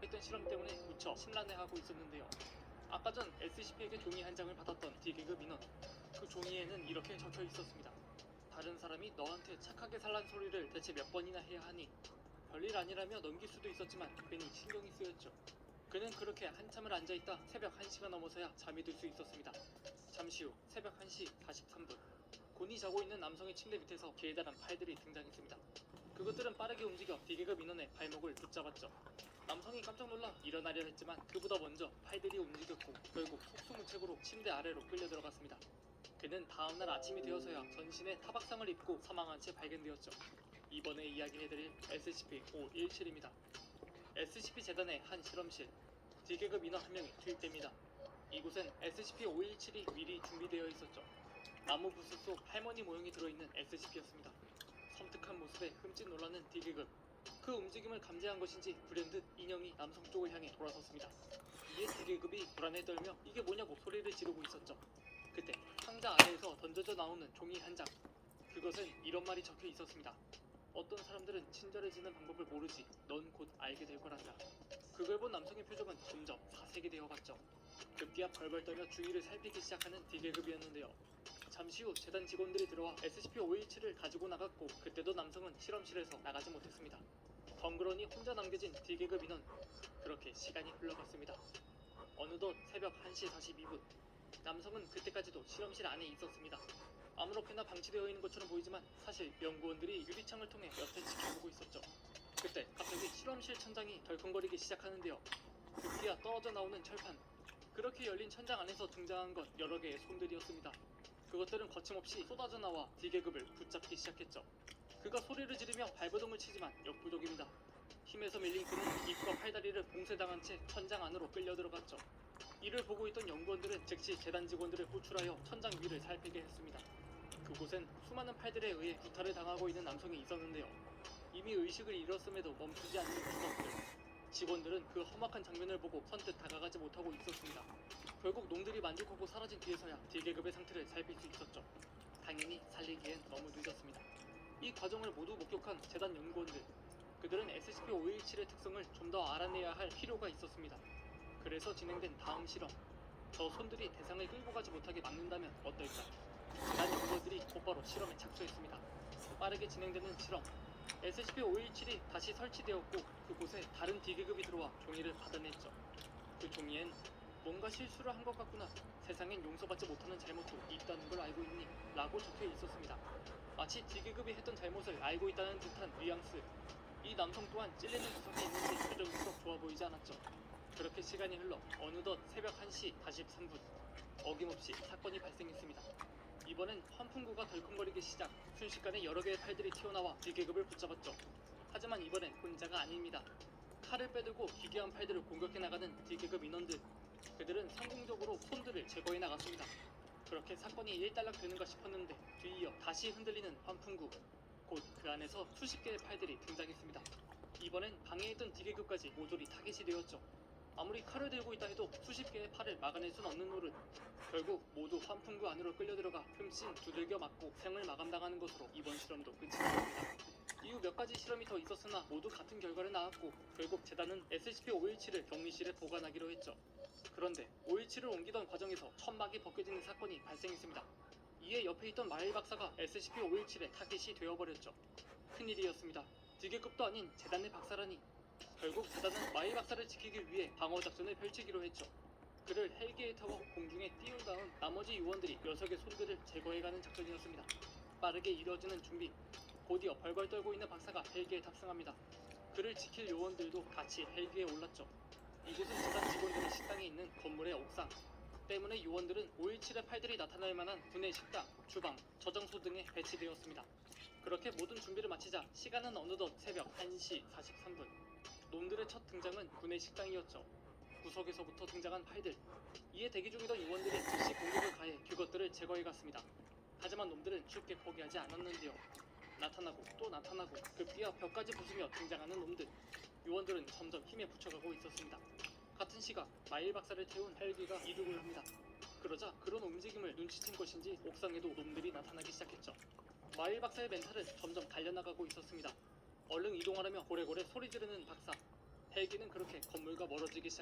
계속했던 실험 때문에 무척 심란해하고 있었는데요. 아까 전 SCP에게 종이 한 장을 받았던 D계급 인원. 그 종이에는 이렇게 적혀 있었습니다. 다른 사람이 너한테 착하게 살란 소리를 대체 몇 번이나 해야 하니? 별일 아니라며 넘길 수도 있었지만 괜히 신경이 쓰였죠. 그는 그렇게 한참을 앉아있다 새벽 1시가 넘어서야 잠이 들 수 있었습니다. 잠시 후 새벽 1시 43분. 곤히 자고 있는 남성의 침대 밑에서 기다란 팔들이 등장했습니다. 그것들은 빠르게 움직여 D계급 인원의 발목을 붙잡았죠. 남성이 깜짝 놀라 일어나려 했지만 그보다 먼저 팔들이 움직였고 결국 속수무책으로 침대 아래로 끌려 들어갔습니다. 그는 다음날 아침이 되어서야 전신에 타박상을 입고 사망한 채 발견되었죠. 이번에 이야기해드릴 SCP-517입니다. SCP 재단의 한 실험실. D계급 인원 한 명이 투입됩니다. 이곳엔 SCP-517이 미리 준비되어 있었죠. 나무 부스 속 할머니 모형이 들어있는 SCP였습니다. 섬뜩한 모습에 흠칫 놀라는 D계급. 그 움직임을 감지한 것인지 불현듯 인형이 남성 쪽을 향해 돌아섰습니다. 이에 D계급이 불안에 떨며 이게 뭐냐고 소리를 지르고 있었죠. 그때 상자 아래에서 던져져 나오는 종이 한 장. 그것은 이런 말이 적혀 있었습니다. 어떤 사람들은 친절해지는 방법을 모르지 넌 곧 알게 될 거란다. 그걸 본 남성의 표정은 점점 사색이 되어갔죠. 급기야 벌벌 떨며 주위를 살피기 시작하는 D계급이었는데요. 잠시 후 재단 직원들이 들어와 SCP-517을 가지고 나갔고 그때도 남성은 실험실에서 나가지 못했습니다. 덩그러니 혼자 남겨진 D계급 인원. 그렇게 시간이 흘러갔습니다. 어느덧 새벽 1시 42분. 남성은 그때까지도 실험실 안에 있었습니다. 아무렇게나 방치되어 있는 것처럼 보이지만 사실 연구원들이 유리창을 통해 옆에 지켜보고 있었죠. 그때 갑자기 실험실 천장이 덜컹거리기 시작하는데요. 급기야 떨어져 나오는 철판. 그렇게 열린 천장 안에서 등장한 건 여러 개의 손들이었습니다. 그것들은 거침없이 쏟아져 나와 D계급을 붙잡기 시작했죠. 그가 소리를 지르며 발버둥을 치지만 역부족입니다. 힘에서 밀린 그는 입과 팔다리를 봉쇄당한 채 천장 안으로 끌려 들어갔죠. 이를 보고 있던 연구원들은 즉시 재단 직원들을 호출하여 천장 위를 살피게 했습니다. 그곳엔 수많은 팔들에 의해 구타를 당하고 있는 남성이 있었는데요. 이미 의식을 잃었음에도 멈추지 않는 주먹들. 직원들은 그 험악한 장면을 보고 선뜻 다가가지 못하고 있었습니다. 결국 놈들이 만족하고 사라진 뒤에서야 D계급의 상태를 살필 수 있었죠. 당연히 살리기엔 너무 늦었습니다. 이 과정을 모두 목격한 재단 연구원들. 그들은 SCP-517의 특성을 좀 더 알아내야 할 필요가 있었습니다. 그래서 진행된 다음 실험. 저 손들이 대상을 끌고 가지 못하게 막는다면 어떨까? 재단 연구원들이 곧바로 실험에 착수했습니다. 빠르게 진행되는 실험. SCP-517이 다시 설치되었고 그곳에 다른 D계급이 들어와 종이를 받아냈죠. 그 종이엔 뭔가 실수를 한 것 같구나. 세상엔 용서받지 못하는 잘못도 있다는 걸 알고 있니? 라고 적혀 있었습니다. 마치 D계급이 했던 잘못을 알고 있다는 듯한 뉘앙스. 이 남성 또한 찔리는 구석이 있는지 표정이 좋아 보이지 않았죠. 그렇게 시간이 흘러 어느덧 새벽 1시 43분. 어김없이 사건이 발생했습니다. 이번엔 환풍구가 덜컹거리기 시작. 순식간에 여러 개의 팔들이 튀어나와 D계급을 붙잡았죠. 하지만 이번엔 혼자가 아닙니다. 칼을 빼들고 기괴한 팔들을 공격해 나가는 D계급 인원들. 그들은 성공적으로 손들을 제거해 나갔습니다. 그렇게 사건이 일단락 되는가 싶었는데 뒤이어 다시 흔들리는 환풍구. 곧 그 안에서 수십 개의 팔들이 등장했습니다. 이번엔 방에 있던 D계급까지 모조리 타깃이 되었죠. 아무리 칼을 들고 있다 해도 수십 개의 팔을 막아낼 순 없는 노릇. 결국 모두 환풍구 안으로 끌려 들어가 흠씬 두들겨 맞고 생을 마감당하는 것으로 이번 실험도 끝이 났습니다. 이후 몇 가지 실험이 더 있었으나 모두 같은 결과를 낳았고 결국 재단은 SCP-517을 격리실에 보관하기로 했죠. 그런데 517을 옮기던 과정에서 천막이 벗겨지는 사건이 발생했습니다. 이에 옆에 있던 마일 박사가 SCP-517의 타깃이 되어버렸죠. 큰일이었습니다. D계급도 아닌 재단의 박사라니. 결국 재단은 마일 박사를 지키기 위해 방어 작전을 펼치기로 했죠. 그를 헬기에 타고 공중에 띄운 다음 나머지 요원들이 녀석의 손들을 제거해가는 작전이었습니다. 빠르게 이루어지는 준비. 곧이어 벌벌 떨고 있는 박사가 헬기에 탑승합니다. 그를 지킬 요원들도 같이 헬기에 올랐죠. 이곳은 재단 직원들의 식당이 있는 건물의 옥상. 때문에 요원들은 517의 팔들이 나타날 만한 군의 식당, 주방, 저장소 등에 배치되었습니다. 그렇게 모든 준비를 마치자 시간은 어느덧 새벽 1시 43분. 놈들의 첫 등장은 군의 식당이었죠. 구석에서부터 등장한 팔들. 이에 대기 중이던 요원들이 즉시 공격을 가해 그것들을 제거해갔습니다. 하지만 놈들은 쉽게 포기하지 않았는데요. 나타나고 또 나타나고 급기야 벽까지 부수며 등장하는 놈들. 요원들은 점점 힘에 부쳐가고 있었습니다. 같은 시각 마일 박사를 태운 헬기가 이륙을 합니다. 그러자 그런 움직임을 눈치챈 것인지 옥상에도 놈들이 나타나기 시작했죠. 마일 박사의 멘탈은 점점 달려나가고 있었습니다. 얼른 이동하려며 고래고래 소리 지르는 박사. 헬기는 그렇게 건물과 멀어지기 시작.